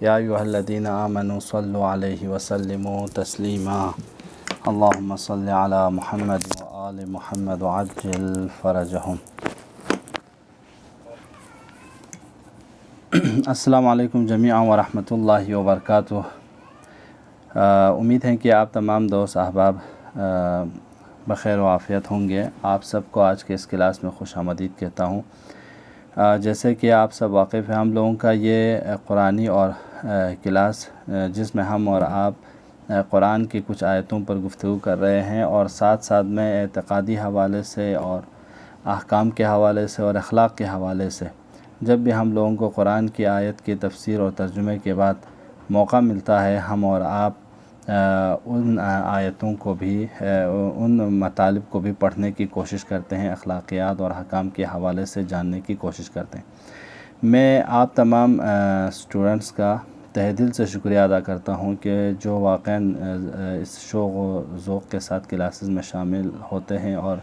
یا ایھا الذین آمنوا صلوا علیہ وسلموا تسلیما اللہم صل علی محمد وآل محمد وعجل فرجہم۔ السلام علیکم جمیعا ورحمۃ اللہ وبرکاتہ۔ امید ہے کہ آپ تمام دوست احباب بخیر و عافیت ہوں گے۔ آپ سب کو آج کے اس کلاس میں خوش آمدید کہتا ہوں۔ جیسے کہ آپ سب واقف ہیں، ہم لوگوں کا یہ قرآنی اور کلاس جس میں ہم اور آپ قرآن کی کچھ آیتوں پر گفتگو کر رہے ہیں، اور ساتھ ساتھ میں اعتقادی حوالے سے اور احکام کے حوالے سے اور اخلاق کے حوالے سے جب بھی ہم لوگوں کو قرآن کی آیت کی تفسیر اور ترجمے کے بعد موقع ملتا ہے، ہم اور آپ ان آیتوں کو بھی ان مطالب کو بھی پڑھنے کی کوشش کرتے ہیں، اخلاقیات اور احکام کے حوالے سے جاننے کی کوشش کرتے ہیں۔ میں آپ تمام اسٹوڈنٹس کا تہہ دل سے شکریہ ادا کرتا ہوں کہ جو واقعاً اس شوق و ذوق کے ساتھ کلاسز میں شامل ہوتے ہیں اور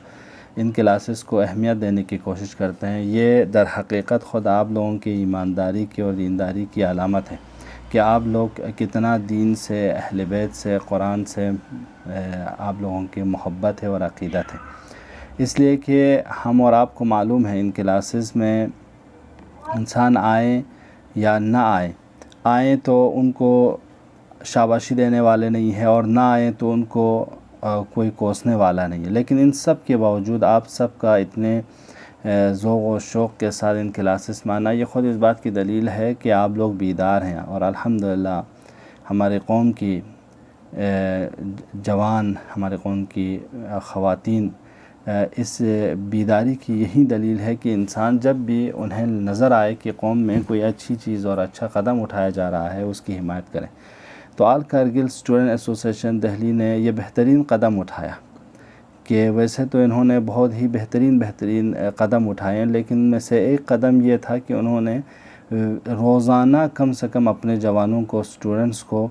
ان کلاسز کو اہمیت دینے کی کوشش کرتے ہیں۔ یہ در حقیقت خود آپ لوگوں کی ایمانداری کی اور دینداری کی علامت ہے کہ آپ لوگ کتنا دین سے، اہل بیت سے، قرآن سے آپ لوگوں کی محبت ہے اور عقیدت ہے۔ اس لیے کہ ہم اور آپ کو معلوم ہے ان کلاسز میں انسان آئیں یا نہ آئیں تو ان کو شاباشی دینے والے نہیں ہیں، اور نہ آئیں تو ان کو کوئی کوسنے والا نہیں ہے، لیکن ان سب کے باوجود آپ سب کا اتنے ذوق و شوق کے ساتھ ان کلاسز میں آنا، یہ خود اس بات کی دلیل ہے کہ آپ لوگ بیدار ہیں۔ اور الحمدللہ ہمارے قوم کی جوان، ہمارے قوم کی خواتین اس بیداری کی یہی دلیل ہے کہ انسان جب بھی انہیں نظر آئے کہ قوم میں کوئی اچھی چیز اور اچھا قدم اٹھایا جا رہا ہے، اس کی حمایت کریں۔ تو آل کارگل اسٹوڈنٹ ایسوسیشن دہلی نے یہ بہترین قدم اٹھایا کہ ویسے تو انہوں نے بہت ہی بہترین قدم اٹھائے ہیں، لیکن ان میں سے ایک قدم یہ تھا کہ انہوں نے روزانہ کم سے کم اپنے جوانوں کو، اسٹوڈنٹس کو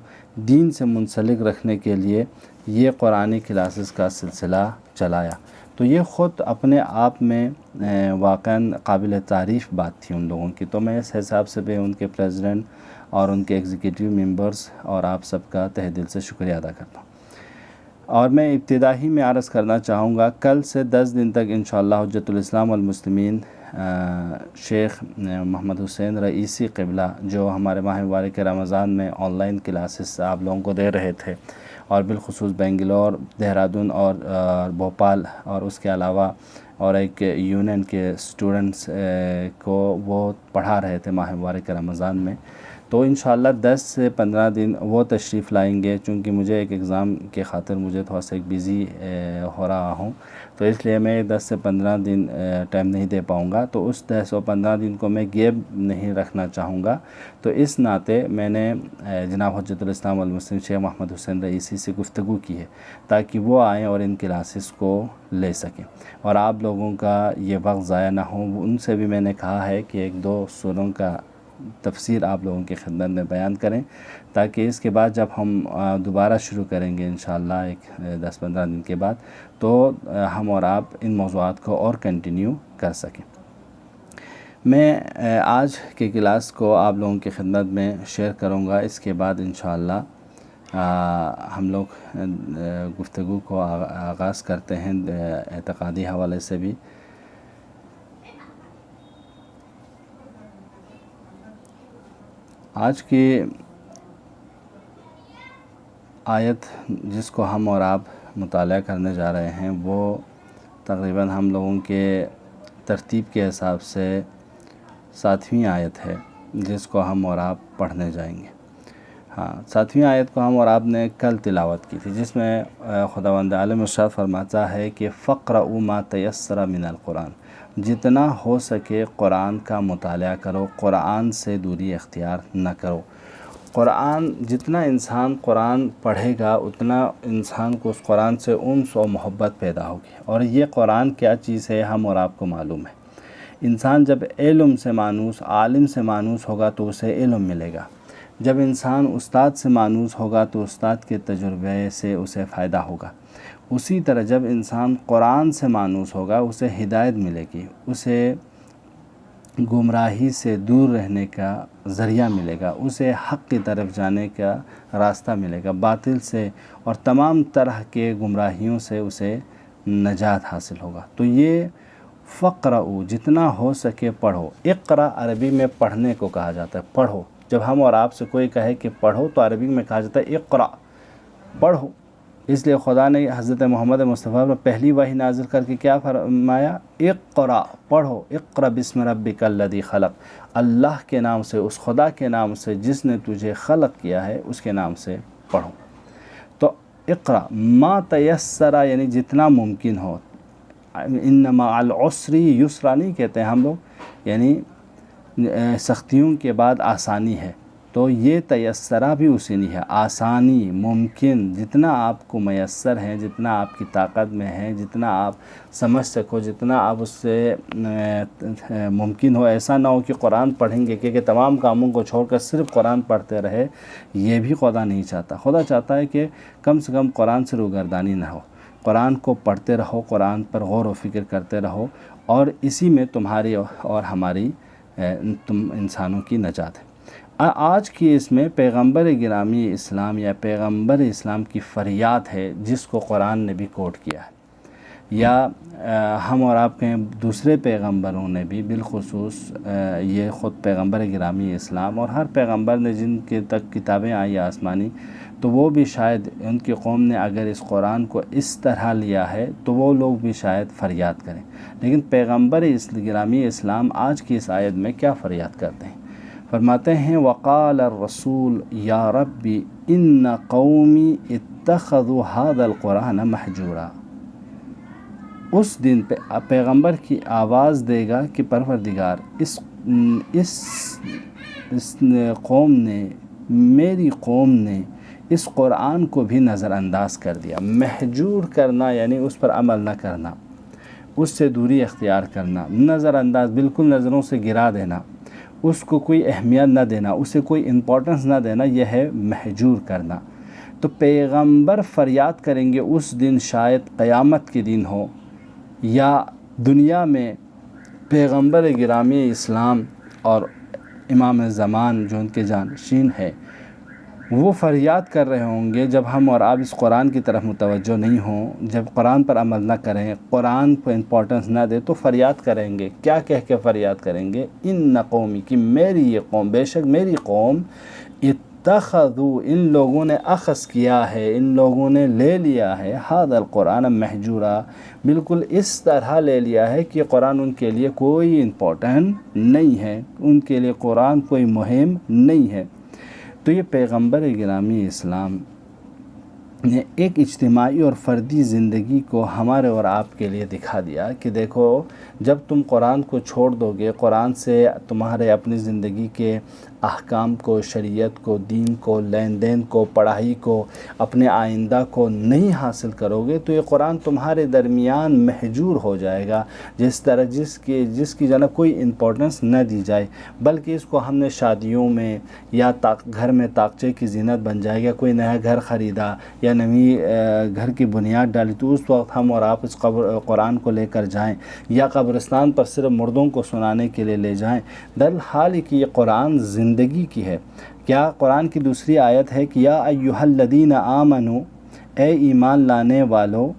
دین سے منسلک رکھنے کے لیے یہ قرآنی کلاسز کا سلسلہ چلایا۔ تو یہ خود اپنے آپ میں واقعاً قابل تعریف بات تھی ان لوگوں کی۔ تو میں اس حساب سے بھی ان کے پریزیڈنٹ اور ان کے ایگزیکٹو ممبرز اور آپ سب کا تہہ دل سے شکریہ ادا کرتا ہوں۔ اور میں ابتدائی میں عرض کرنا چاہوں گا، کل سے 10 دن تک انشاءاللہ حجت الاسلام والمسلمین شیخ محمد حسین رئیسی قبلہ، جو ہمارے ماہ مبارک رمضان میں آن لائن کلاسز آپ لوگوں کو دے رہے تھے، اور بالخصوص بنگلور، دہرادون اور بھوپال، اور اس کے علاوہ اور ایک یونین کے اسٹوڈنٹس کو وہ پڑھا رہے تھے ماہ مبارک رمضان میں، تو انشاءاللہ 10 سے 15 دن وہ تشریف لائیں گے، چونکہ مجھے ایک ایگزام کے خاطر مجھے تھوڑا سا بیزی ہو رہا ہوں، تو اس لیے میں 10 سے 15 دن ٹائم نہیں دے پاؤں گا۔ تو اس 10 سے 15 دن کو میں گیپ نہیں رکھنا چاہوں گا، تو اس ناطے میں نے جناب حجت الاسلام والمسلمین شیخ محمد حسین رئیسی سے گفتگو کی ہے تاکہ وہ آئیں اور ان کلاسز کو لے سکیں، اور آپ لوگوں کا یہ وقت ضائع نہ ہو۔ ان سے بھی میں نے کہا ہے کہ 1-2 سوروں کا تفسیر آپ لوگوں کی خدمت میں بیان کریں، تاکہ اس کے بعد جب ہم دوبارہ شروع کریں گے انشاءاللہ 10-15 دن کے بعد، تو ہم اور آپ ان موضوعات کو اور کنٹینیو کر سکیں۔ میں آج کے کلاس کو آپ لوگوں کی خدمت میں شیئر کروں گا، اس کے بعد انشاءاللہ ہم لوگ گفتگو کو آغاز کرتے ہیں اعتقادی حوالے سے بھی۔ آج کی آیت جس کو ہم اور آپ مطالعہ کرنے جا رہے ہیں، وہ تقریباً ہم لوگوں کے ترتیب کے حساب سے 7ویں آیت ہے جس کو ہم اور آپ پڑھنے جائیں گے۔ 7ویں آیت کو ہم اور آپ نے کل تلاوت کی تھی، جس میں خداوند عالم ارشاد فرماتا ہے کہ فَاقْرَؤُوا مَا تَيَسَّرَ مِنَ الْقُرْآنِ، جتنا ہو سکے قرآن کا مطالعہ کرو، قرآن سے دوری اختیار نہ کرو۔ قرآن جتنا انسان قرآن پڑھے گا اتنا انسان کو اس قرآن سے انس و محبت پیدا ہوگی، اور یہ قرآن کیا چیز ہے ہم اور آپ کو معلوم ہے۔ انسان جب علم سے مانوس، عالم سے مانوس ہوگا تو اسے علم ملے گا، جب انسان استاد سے مانوس ہوگا تو استاد کے تجربے سے اسے فائدہ ہوگا۔ اسی طرح جب انسان قرآن سے مانوس ہوگا اسے ہدایت ملے گی، اسے گمراہی سے دور رہنے کا ذریعہ ملے گا، اسے حق کی طرف جانے کا راستہ ملے گا، باطل سے اور تمام طرح کے گمراہیوں سے اسے نجات حاصل ہوگا۔ تو یہ فقرؤ، جتنا ہو سکے پڑھو۔ اقرا عربی میں پڑھنے کو کہا جاتا ہے، پڑھو۔ جب ہم اور آپ سے کوئی کہے کہ پڑھو تو عربی میں کہا جاتا ہے اقرا، پڑھو۔ اس لیے خدا نے حضرت محمد مصطفیٰ پر پہلی وحی نازل کر کے کیا فرمایا؟ اقرا، پڑھو، اقرا بسم ربک الذی خلق، اللہ کے نام سے، اس خدا کے نام سے جس نے تجھے خلق کیا ہے، اس کے نام سے پڑھو۔ تو اقرا ما تیسرا یعنی جتنا ممکن ہو، ان مع العسر یسرا نہیں کہتے ہیں ہم لوگ، یعنی سختیوں کے بعد آسانی ہے، تو یہ تیسرا بھی اسی نہیں ہے، آسانی، ممکن، جتنا آپ کو میسر ہے، جتنا آپ کی طاقت میں ہے، جتنا آپ سمجھ سکو، جتنا آپ اس سے ممکن ہو۔ ایسا نہ ہو کہ قرآن پڑھیں گے کہ تمام کاموں کو چھوڑ کر صرف قرآن پڑھتے رہے، یہ بھی خدا نہیں چاہتا۔ خدا چاہتا ہے کہ کم سے کم قرآن سے روگردانی نہ ہو، قرآن کو پڑھتے رہو، قرآن پر غور و فکر کرتے رہو، اور اسی میں تمہاری اور ہماری تم انسانوں کی نجات ہے۔ آج کی اس میں پیغمبر گرامی اسلام یا پیغمبر اسلام کی فریاد ہے، جس کو قرآن نے بھی کوٹ کیا ہے، یا ہم اور آپ کے دوسرے پیغمبروں نے بھی، بالخصوص یہ خود پیغمبر گرامی اسلام اور ہر پیغمبر نے جن کے تک کتابیں آئی آسمانی، تو وہ بھی شاید ان کی قوم نے اگر اس قرآن کو اس طرح لیا ہے تو وہ لوگ بھی شاید فریاد کریں، لیکن پیغمبر گرامی اسلام آج کی اس آیت میں کیا فریاد کرتے ہیں؟ فرماتے ہیں وقال الرسول یا ربی ان قومی اتخذوا هذا القرآن مہجورا۔ اس دن پہ پیغمبر کی آواز دے گا کہ پروردگار اس قوم نے، میری قوم نے اس قرآن کو بھی نظر انداز کر دیا۔ مہجور کرنا یعنی اس پر عمل نہ کرنا، اس سے دوری اختیار کرنا، نظر انداز، بالکل نظروں سے گرا دینا، اس کو کوئی اہمیت نہ دینا، اسے کوئی امپورٹنس نہ دینا، یہ ہے مہجور کرنا۔ تو پیغمبر فریاد کریں گے اس دن، شاید قیامت کے دن ہو یا دنیا میں پیغمبر گرامی اسلام اور امام زمان جو ان کے جانشین ہے، وہ فریاد کر رہے ہوں گے جب ہم اور آپ اس قرآن کی طرف متوجہ نہیں ہوں، جب قرآن پر عمل نہ کریں، قرآن کو امپورٹنس نہ دے، تو فریاد کریں گے۔ کیا کہہ کے فریاد کریں گے؟ ان قومی، کہ میری یہ قوم، بے شک میری قوم، اتخذوا، ان لوگوں نے اخذ کیا ہے، ان لوگوں نے لے لیا ہے، ھذا القرآن مہجورا، بالکل اس طرح لے لیا ہے کہ قرآن ان کے لیے کوئی امپورٹنٹ نہیں ہے، ان کے لیے قرآن کوئی مہم نہیں ہے۔ تو یہ پیغمبر گرامی اسلام نے ایک اجتماعی اور فردی زندگی کو ہمارے اور آپ کے لیے دکھا دیا کہ دیکھو، جب تم قرآن کو چھوڑ دو گے، قرآن سے تمہارے اپنی زندگی کے احکام کو، شریعت کو، دین کو، لین دین کو، پڑھائی کو، اپنے آئندہ کو نہیں حاصل کرو گے، تو یہ قرآن تمہارے درمیان مہجور ہو جائے گا، جس طرح جس کی جناب کوئی امپورٹنس نہ دی جائے، بلکہ اس کو ہم نے شادیوں میں یا گھر میں طاقچے کی زینت بن جائے گا، کوئی نیا گھر خریدا یا نئی گھر کی بنیاد ڈالی، تو اس وقت ہم اور آپ اس قرآن کو لے کر جائیں، یا قبرستان پر صرف مردوں کو سنانے کے لیے لے جائیں۔ درحال کہ یہ قرآن زندگی کی ہے۔ کیا قرآن کی دوسری آیت ہے کہ یا ایھا الذین آمنوا، اے ایمان لانے والو،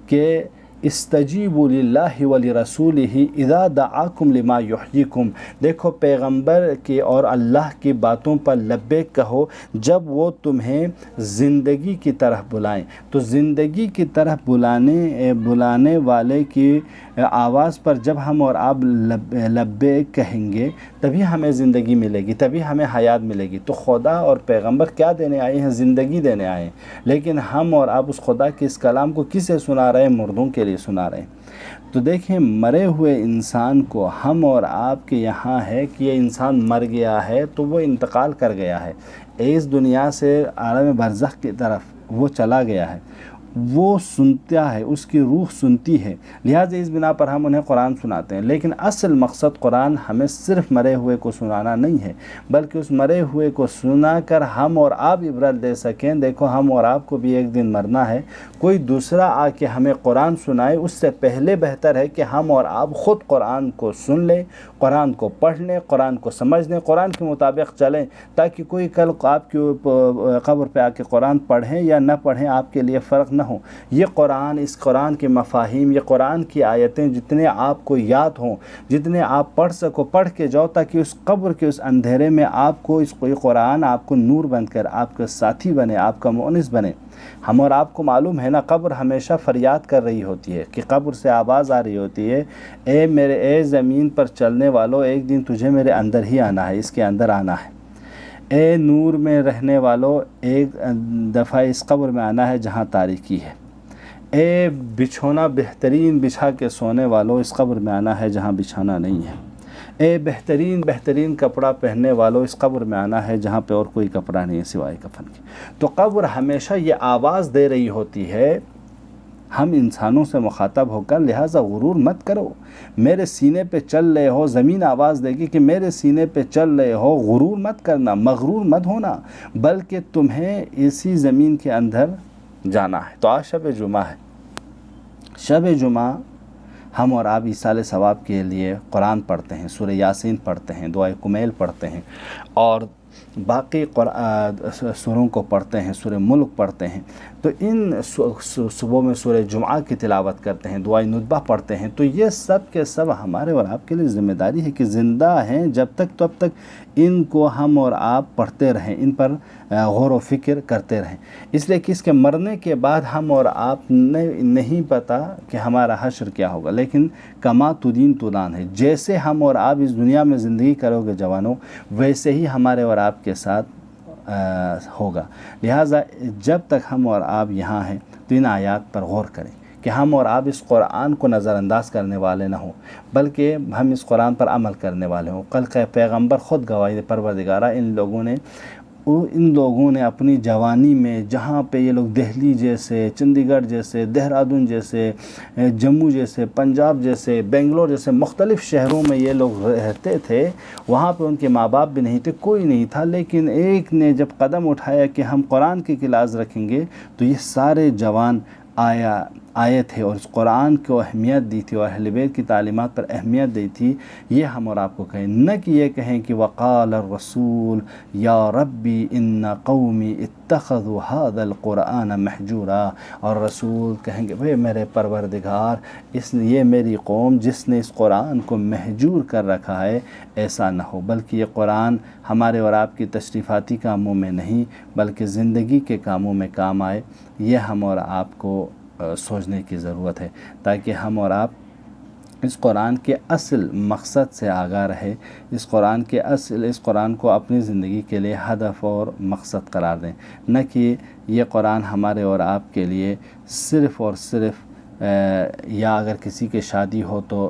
کہ استجیبوا للہ ولرسولہ اذا دعاکم لما یحییکم، دیکھو پیغمبر کے اور اللہ کی باتوں پر لبیک کہو جب وہ تمہیں زندگی کی طرف بلائیں۔ تو زندگی کی طرف بلانے والے کی آواز پر جب ہم اور آپ لبیک کہیں گے، تبھی ہمیں زندگی ملے گی، تبھی ہمیں حیات ملے گی۔ تو خدا اور پیغمبر کیا دینے آئے ہیں؟ زندگی دینے آئے ہیں، لیکن ہم اور آپ اس خدا کے اس کلام کو کسے سنا رہے ہیں؟ مردوں کے لیے سنا رہے ہیں۔ تو دیکھیں، مرے ہوئے انسان کو ہم اور آپ کے یہاں ہے کہ یہ انسان مر گیا ہے تو وہ انتقال کر گیا ہے، اس دنیا سے عالم برزخ کی طرف وہ چلا گیا ہے، وہ سنتا ہے، اس کی روح سنتی ہے، لہٰذا اس بنا پر ہم انہیں قرآن سناتے ہیں۔ لیکن اصل مقصد قرآن ہمیں صرف مرے ہوئے کو سنانا نہیں ہے، بلکہ اس مرے ہوئے کو سنا کر ہم اور آپ عبرت دے سکیں۔ دیکھو ہم اور آپ کو بھی ایک دن مرنا ہے، کوئی دوسرا آ کے ہمیں قرآن سنائے اس سے پہلے بہتر ہے کہ ہم اور آپ خود قرآن کو سن لیں، قرآن کو پڑھ لیں، قرآن کو سمجھ لیں، قرآن کے مطابق چلیں، تاکہ کوئی کل آپ کی قبر پہ آ کے قرآن پڑھیں یا نہ پڑھیں آپ کے لیے فرق نہ ہو۔ یہ قرآن، اس قرآن کے مفاہیم، یہ قرآن کی آیتیں جتنے آپ کو یاد ہوں، جتنے آپ پڑھ سکو پڑھ کے جاؤ، تاکہ اس قبر کے اس اندھیرے میں آپ کو اس قرآن آپ کو نور بن کر آپ کا ساتھی بنے، آپ کا مؤنس بنے۔ ہم اور آپ کو معلوم ہے نا، قبر ہمیشہ فریاد کر رہی ہوتی ہے، کہ قبر سے آواز آ رہی ہوتی ہے، اے زمین پر چلنے والو، ایک دن تجھے میرے اندر ہی آنا ہے، اس کے اندر آنا ہے۔ اے نور میں رہنے والو، ایک دفعہ اس قبر میں آنا ہے جہاں تاریکی ہے۔ اے بچھونا بہترین بچھا کے سونے والو، اس قبر میں آنا ہے جہاں بچھانا نہیں ہے۔ اے بہترین کپڑا پہننے والو، اس قبر میں آنا ہے جہاں پہ اور کوئی کپڑا نہیں ہے سوائے کفن کے۔ تو قبر ہمیشہ یہ آواز دے رہی ہوتی ہے ہم انسانوں سے مخاطب ہو کر، لہٰذا غرور مت کرو، میرے سینے پہ چل رہے ہو، زمین آواز دے گی کہ میرے سینے پہ چل رہے ہو، غرور مت کرنا، مغرور مت ہونا، بلکہ تمہیں اسی زمین کے اندر جانا ہے۔ تو آج شب جمعہ ہے، شب جمعہ ہم اور آپ ایصال ثواب کے لیے قرآن پڑھتے ہیں، سورہ یاسین پڑھتے ہیں، دعائے کمیل پڑھتے ہیں، اور باقی سوروں کو پڑھتے ہیں، سورہ ملک پڑھتے ہیں۔ تو ان صبح میں سورہ جمعہ کی تلاوت کرتے ہیں، دعائے ندبہ پڑھتے ہیں۔ تو یہ سب کے سب ہمارے اور آپ کے لیے ذمہ داری ہے کہ زندہ ہیں جب تک تب تک ان کو ہم اور آپ پڑھتے رہیں، ان پر غور و فکر کرتے رہیں، اس لیے کہ اس کے مرنے کے بعد ہم اور آپ نہیں پتہ کہ ہمارا حشر کیا ہوگا، لیکن کما تدین تدان ہے۔ جیسے ہم اور آپ اس دنیا میں زندگی کرو گے جوانوں، ویسے ہی ہمارے اور آپ کے ساتھ ہوگا۔ لہٰذا جب تک ہم اور آپ یہاں ہیں تو ان آیات پر غور کریں کہ ہم اور آپ اس قرآن کو نظر انداز کرنے والے نہ ہوں، بلکہ ہم اس قرآن پر عمل کرنے والے ہوں۔ کل کا پیغمبر خود گواہی دے، پروردگارہ ان لوگوں نے اپنی جوانی میں، جہاں پہ یہ لوگ دہلی جیسے، چندی گڑھ جیسے، دہرادون جیسے، جموں جیسے، پنجاب جیسے، بنگلور جیسے مختلف شہروں میں یہ لوگ رہتے تھے، وہاں پہ ان کے ماں باپ بھی نہیں تھے، کوئی نہیں تھا، لیکن ایک نے جب قدم اٹھایا کہ ہم قرآن کی کلاس رکھیں گے، تو یہ سارے جوان آئے تھے اور اس قرآن کو اہمیت دی تھی اور اہل بیت کی تعلیمات پر اہمیت دی تھی۔ یہ ہم اور آپ کو کہیں، نہ کہ یہ کہیں کہ وقال الرسول یا ربی ان قومی اتخذوا هذا القرآن محجورا، اور رسول کہیں گے بھئی میرے پروردگار، یہ میری قوم جس نے اس قرآن کو محجور کر رکھا ہے، ایسا نہ ہو، بلکہ یہ قرآن ہمارے اور آپ کی تشریفاتی کاموں میں نہیں بلکہ زندگی کے کاموں میں کام آئے۔ یہ ہم اور آپ کو سوچنے کی ضرورت ہے، تاکہ ہم اور آپ اس قرآن کے اصل مقصد سے آگاہ رہے، اس قرآن کو اپنی زندگی کے لیے ہدف اور مقصد قرار دیں، نہ کہ یہ قرآن ہمارے اور آپ کے لیے صرف اور صرف یا اگر کسی کی شادی ہو تو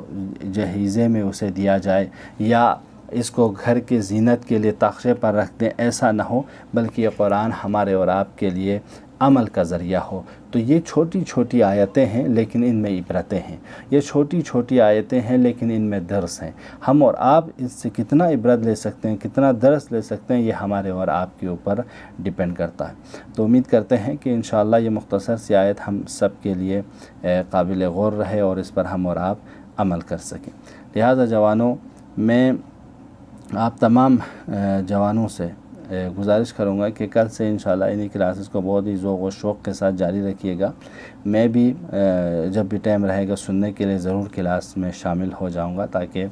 جہیزے میں اسے دیا جائے، یا اس کو گھر کی زینت کے لیے تاخچے پر رکھ دیں، ایسا نہ ہو، بلکہ یہ قرآن ہمارے اور آپ کے لیے عمل کا ذریعہ ہو۔ تو یہ چھوٹی چھوٹی آیتیں ہیں لیکن ان میں عبرتیں ہیں، یہ چھوٹی چھوٹی آیتیں ہیں لیکن ان میں درس ہیں۔ ہم اور آپ اس سے کتنا عبرت لے سکتے ہیں، کتنا درس لے سکتے ہیں، یہ ہمارے اور آپ کے اوپر ڈیپینڈ کرتا ہے۔ تو امید کرتے ہیں کہ انشاءاللہ یہ مختصر سی آیت ہم سب کے لیے قابل غور رہے اور اس پر ہم اور آپ عمل کر سکیں۔ لہذا جوانوں، میں آپ تمام جوانوں سے گزارش کروں گا کہ کل سے انشاءاللہ انہی کلاسز کو بہت ہی ذوق و شوق کے ساتھ جاری رکھیے گا۔ میں بھی جب بھی ٹائم رہے گا سننے کے لیے ضرور کلاس میں شامل ہو جاؤں گا، تاکہ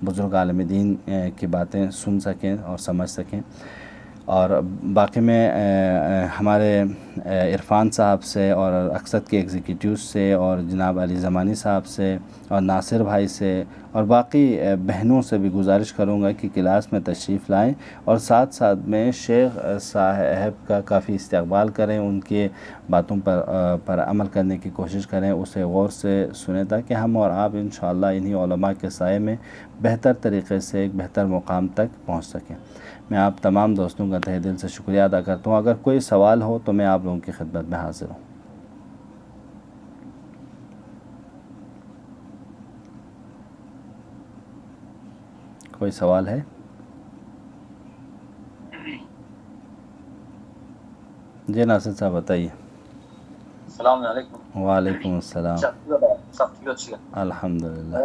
بزرگ عالم دین کی باتیں سن سکیں اور سمجھ سکیں۔ اور باقی میں ہمارے عرفان صاحب سے اور اقصد کے ایگزیکٹیو سے اور جناب علی زمانی صاحب سے اور ناصر بھائی سے اور باقی بہنوں سے بھی گزارش کروں گا کہ کلاس میں تشریف لائیں، اور ساتھ ساتھ میں شیخ صاحب کا کافی استقبال کریں، ان کے باتوں پر عمل کرنے کی کوشش کریں، اسے غور سے سنیں، تاکہ ہم اور آپ انشاءاللہ انہی علماء کے سائے میں بہتر طریقے سے ایک بہتر مقام تک پہنچ سکیں۔ میں آپ تمام دوستوں کا تہہ دل سے شکریہ ادا کرتا ہوں۔ اگر کوئی سوال ہو تو میں آپ لوگوں کی خدمت میں حاضر ہوں۔ کوئی سوال ہے؟ جی ناصر صاحب بتائیے. السلام علیکم. وعلیکم السلام. الحمد لله.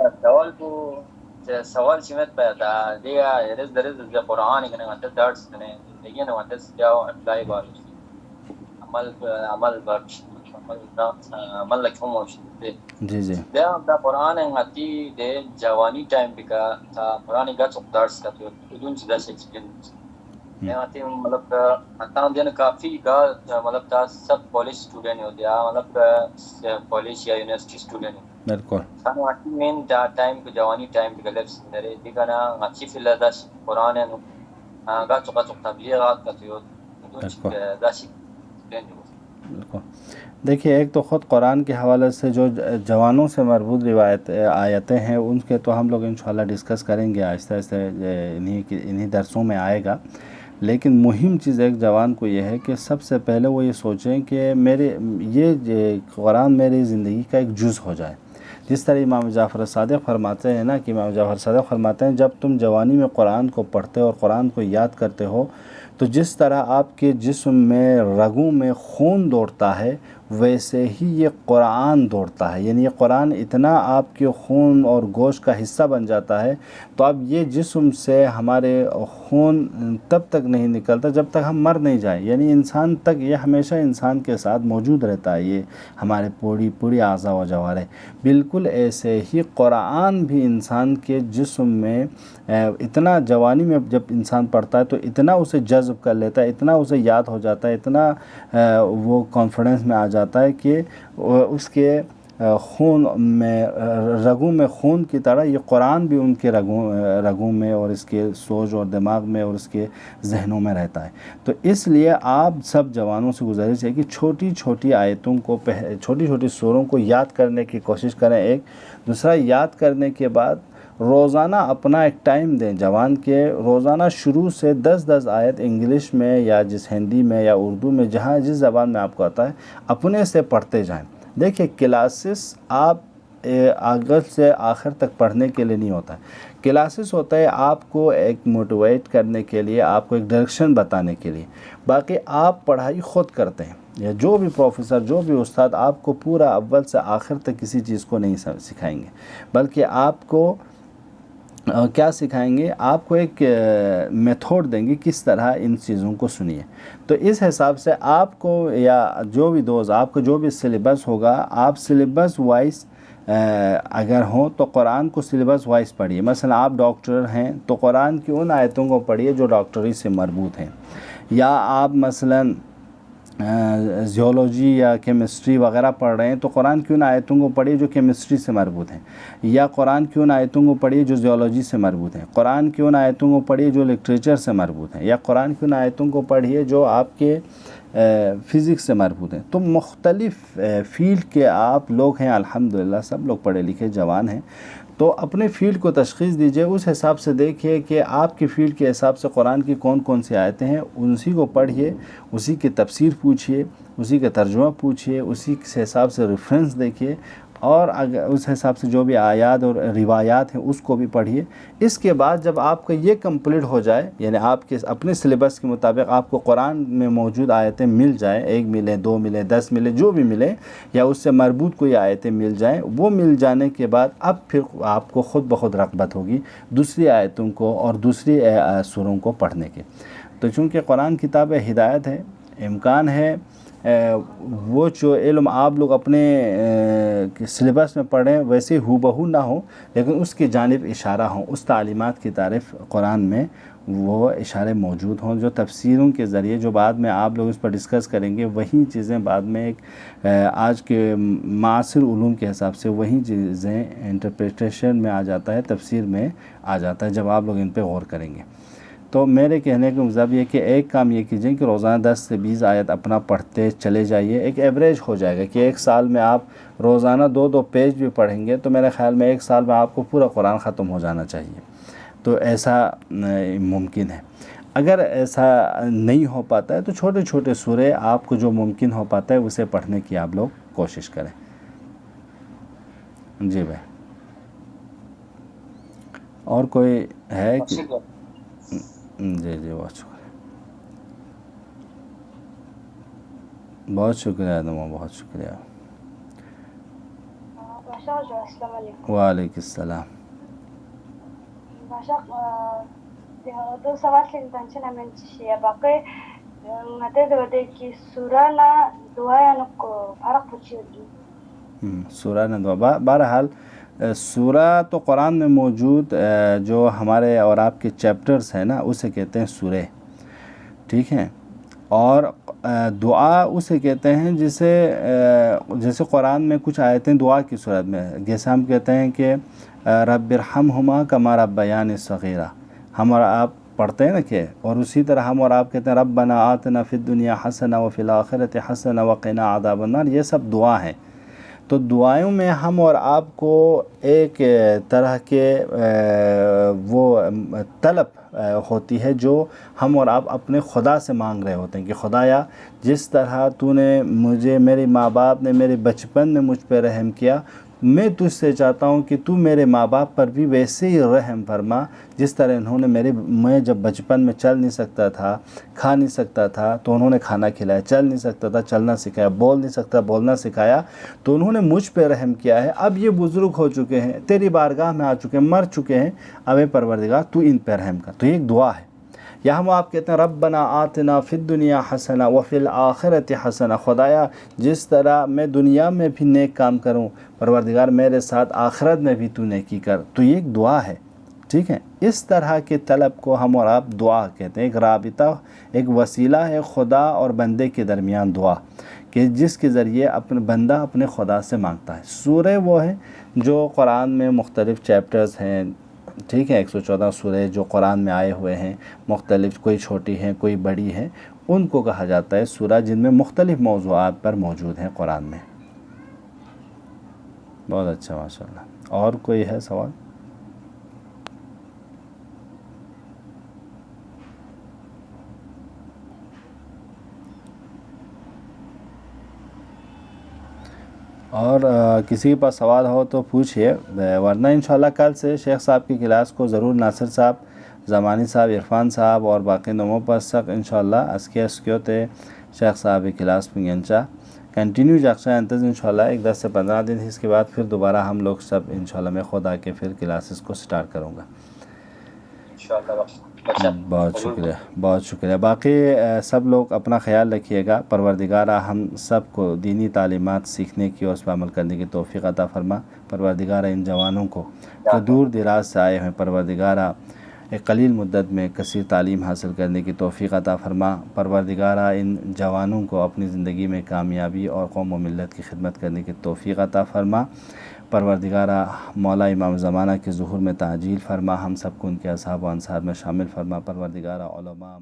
سوال سمعت بعد ديها يرد زي قرآن كنا عند درس كنا لقينا عند جاو أبلاي بارش عمل بارش عمل لك هم وش جی جی ده قرآن عندي ده جواني تايم بكا تا قرآن قاعد درس كتير بدون جدا سكين میں آتی ہوں مطلب اتنا دن کافی کا مطلب تا سب کالج اسٹوڈنٹ ہوتے ہیں مطلب کالج یا یونیورسٹی اسٹوڈنٹ بالکل. سانو آتی مین ٹائم کو جوانی ٹائم کو گلب سندرے دیکھنا اچھی فیل داش قرآن ہے گا چکا چکا تبلیغات کا تو داشی بالکل. دیکھیے ایک تو خود قرآن کے حوالے سے جو جوانوں سے مربوط روایت آیتیں ہیں ان کے تو ہم لوگ انشاءاللہ ڈسکس کریں گے آہستہ آہستہ، انہی درسوں میں آئے گا. لیکن مہم چیز ایک جوان کو یہ ہے کہ سب سے پہلے وہ یہ سوچیں کہ یہ قرآن میری زندگی کا ایک جز ہو جائے. جس طرح امام جعفر صادق فرماتے ہیں نا کہ امام جعفر صادق فرماتے ہیں جب تم جوانی میں قرآن کو پڑھتے اور قرآن کو یاد کرتے ہو تو جس طرح آپ کے جسم میں رگوں میں خون دوڑتا ہے ویسے ہی یہ قرآن دوڑتا ہے. یعنی یہ قرآن اتنا آپ کے خون اور گوشت کا حصہ بن جاتا ہے تو اب یہ جسم سے ہمارے خون تب تک نہیں نکلتا جب تک ہم مر نہیں جائیں. یعنی انسان تک یہ ہمیشہ انسان کے ساتھ موجود رہتا ہے. یہ ہمارے پوری اعضاء و جوارح بالکل ایسے ہی قرآن بھی انسان کے جسم میں اتنا جوانی میں جب انسان پڑھتا ہے تو اتنا اسے جذب کر لیتا ہے، اتنا اسے یاد ہو جاتا ہے، اتنا وہ کانفیڈنس میں آ جاتا ہے کہ اس کے خون میں رگوں میں خون کی طرح یہ قرآن بھی ان کے رگوں میں اور اس کے سوج اور دماغ میں اور اس کے ذہنوں میں رہتا ہے. تو اس لیے آپ سب جوانوں سے گزارش ہے کہ چھوٹی چھوٹی آیتوں کو چھوٹی چھوٹی سوروں کو یاد کرنے کی کوشش کریں. ایک دوسرا یاد کرنے کے بعد روزانہ اپنا ایک ٹائم دیں جوان کے روزانہ شروع سے 10 آیت انگلش میں یا جس ہندی میں یا اردو میں جہاں جس زبان میں آپ کو آتا ہے اپنے سے پڑھتے جائیں. دیکھیں کلاسز آپ اگل سے آخر تک پڑھنے کے لیے نہیں ہوتا ہے. کلاسز ہوتا ہے آپ کو ایک موٹیویٹ کرنے کے لیے، آپ کو ایک ڈائریکشن بتانے کے لیے. باقی آپ پڑھائی خود کرتے ہیں یا جو بھی پروفیسر جو بھی استاد آپ کو پورا اول سے آخر تک کسی چیز کو نہیں سکھائیں گے، بلکہ آپ کو کیا سکھائیں گے، آپ کو ایک میتھڈ دیں گے کس طرح ان چیزوں کو سنیے. تو اس حساب سے آپ کو یا جو بھی دوست آپ کو جو بھی سلیبس ہوگا آپ سلیبس وائز اگر ہوں تو قرآن کو سلیبس وائز پڑھیے. مثلا آپ ڈاکٹر ہیں تو قرآن کی ان آیتوں کو پڑھیے جو ڈاکٹری سے مربوط ہیں، یا آپ مثلا زیولوجی یا کیمسٹری وغیرہ پڑھ رہے ہیں تو قرآن کی ان آیتوں کو پڑھیے جو کیمسٹری سے مربوط ہیں، یا قرآن کی ان آیتوں کو پڑھیے جو زیولوجی سے مربوط ہیں، قرآن کی ان آیتوں کو پڑھیے جو لٹریچر سے مربوط ہیں، یا قرآن کی ان آیتوں کو پڑھیے جو آپ کے فزکس سے مربوط ہیں. تو مختلف فیلڈ کے آپ لوگ ہیں، الحمدللہ سب لوگ پڑھے لکھے جوان ہیں. تو اپنے فیلڈ کو تشخیص دیجئے، اس حساب سے دیکھیے کہ آپ کی فیلڈ کے حساب سے قرآن کی کون سی آیتیں ہیں، اسی کو پڑھیے، اسی کی تفسیر پوچھیے، اسی کا ترجمہ پوچھیے، اسی کے حساب سے ریفرنس دیکھیے، اور اگر اس حساب سے جو بھی آیات اور روایات ہیں اس کو بھی پڑھیے. اس کے بعد جب آپ کو یہ کمپلیٹ ہو جائے، یعنی آپ کے اپنے سلیبس کے مطابق آپ کو قرآن میں موجود آیتیں مل جائیں، 1 ملے 2 ملے 10 ملے جو بھی ملے، یا اس سے مربوط کوئی آیتیں مل جائیں، وہ مل جانے کے بعد اب پھر آپ کو خود بخود رغبت ہوگی دوسری آیتوں کو اور دوسری سوروں کو پڑھنے کے. تو چونکہ قرآن کتاب ہدایت ہے، امکان ہے وہ جو علم آپ لوگ اپنے سلیبس میں پڑھیں ویسے ہو بہو نہ ہو، لیکن اس کی جانب اشارہ ہوں، اس تعلیمات کی طرف قرآن میں وہ اشارے موجود ہوں، جو تفسیروں کے ذریعے جو بعد میں آپ لوگ اس پر ڈسکس کریں گے وہی چیزیں بعد میں ایک آج کے معاصر علوم کے حساب سے وہی چیزیں انٹرپریٹیشن میں آ جاتا ہے، تفسیر میں آ جاتا ہے جب آپ لوگ ان پہ غور کریں گے. تو میرے کہنے کا مطلب یہ کہ ایک کام یہ کیجئے کہ روزانہ 10 سے 20 آیت اپنا پڑھتے چلے جائیے. ایک ایوریج ہو جائے گا کہ ایک سال میں آپ روزانہ 2 پیج بھی پڑھیں گے تو میرے خیال میں ایک سال میں آپ کو پورا قرآن ختم ہو جانا چاہیے. تو ایسا ممکن ہے. اگر ایسا نہیں ہو پاتا ہے تو چھوٹے چھوٹے سورے آپ کو جو ممکن ہو پاتا ہے اسے پڑھنے کی آپ لوگ کوشش کریں. جی بھائی. اور کوئی ہے کہ شکریہ. جی جی بہت شکریہ، بہت شکریہ نما، بہت شکریہ. باشا جو السلام علیکم. وعلیکم السلام. باشا do savaşla intention mençi ya bakı ngate de ki surana duaya ko farq puçudi. سورہ ندوہ بہرحال سورہ تو قرآن میں موجود جو ہمارے اور آپ کے چیپٹرز ہیں نا اسے کہتے ہیں سورہ، ٹھیک ہیں. اور دعا اسے کہتے ہیں جیسے قرآن میں کچھ آیتیں دعا کی صورت میں، جیسے ہم کہتے ہیں کہ رب ارحمہما کما ربیانی صغیرہ، ہم اور آپ پڑھتے ہیں نا کہ، اور اسی طرح ہم اور آپ کہتے ہیں ربنا آتنا فی الدنیا حسنہ وفی الآخرۃ حسنہ وقنا عذاب النار. یہ سب دعا ہیں. تو دعاؤں میں ہم اور آپ کو ایک طرح کے وہ طلب ہوتی ہے جو ہم اور آپ اپنے خدا سے مانگ رہے ہوتے ہیں کہ خدایا جس طرح تو نے مجھے، میرے ماں باپ نے میرے بچپن میں مجھ پہ رحم کیا، میں تجھ سے چاہتا ہوں کہ تو میرے ماں باپ پر بھی ویسے ہی رحم فرما جس طرح انہوں نے میں جب بچپن میں چل نہیں سکتا تھا، کھا نہیں سکتا تھا تو انہوں نے کھانا کھلایا، چل نہیں سکتا تھا چلنا سکھایا، بول نہیں سکتا بولنا سکھایا، تو انہوں نے مجھ پہ رحم کیا ہے. اب یہ بزرگ ہو چکے ہیں، تیری بارگاہ میں آ چکے ہیں، مر چکے ہیں، اب اے پروردگار تو ان پہ رحم کر. تو یہ ایک دعا ہے. یا ہم آپ کہتے ہیں ربنا آتنا فی الدنیا حسنہ وفی الآخرۃ حسنہ، خدایا جس طرح میں دنیا میں بھی نیک کام کروں، پروردگار میرے ساتھ آخرت میں بھی تو نیکی کر. تو یہ ایک دعا ہے، ٹھیک ہے. اس طرح کے طلب کو ہم اور آپ دعا کہتے ہیں. ایک رابطہ، ایک وسیلہ ہے خدا اور بندے کے درمیان دعا، کہ جس کے ذریعے اپنے بندہ اپنے خدا سے مانگتا ہے. سورہ وہ ہیں جو قرآن میں مختلف چیپٹرز ہیں، ٹھیک ہے. 114 سورہ جو قرآن میں آئے ہوئے ہیں، مختلف، کوئی چھوٹی ہیں کوئی بڑی ہیں، ان کو کہا جاتا ہے سورہ، جن میں مختلف موضوعات پر موجود ہیں قرآن میں. بہت اچھا، ماشاءاللہ. اور کوئی ہے سوال؟ اور کسی کے پاس سوال ہو تو پوچھئے، ورنہ انشاءاللہ کل سے شیخ صاحب کی کلاس کو ضرور ناصر صاحب، زمانی صاحب، عرفان صاحب اور باقی نموں پر سک انشاءاللہ اسکیوتے شیخ صاحب کی کلاس میں گنچا کنٹینیو جاکشا انتظ انشاءاللہ ایک 10 سے 15 دن. اس کے بعد پھر دوبارہ ہم لوگ سب انشاءاللہ میں خود آ کے پھر کلاسز کو سٹارٹ کروں گا انشاءاللہ. بہت شکریہ، بہت شکریہ. باقی سب لوگ اپنا خیال رکھیے گا. پروردگارہ ہم سب کو دینی تعلیمات سیکھنے کی اور اس پر عمل کرنے کی توفیق عطا فرما. پروردگارہ ان جوانوں کو جو دور دراز سے آئے ہیں، پروردگارہ ایک قلیل مدت میں کثیر تعلیم حاصل کرنے کی توفیق عطا فرما. پروردگارہ ان جوانوں کو اپنی زندگی میں کامیابی اور قوم و ملت کی خدمت کرنے کی توفیق عطا فرما. پروردگارہ مولا امام زمانہ کے ظہور میں تعجیل فرما. ہم سب کو ان کے اصحاب و انصار میں شامل فرما. پروردگارہ علماء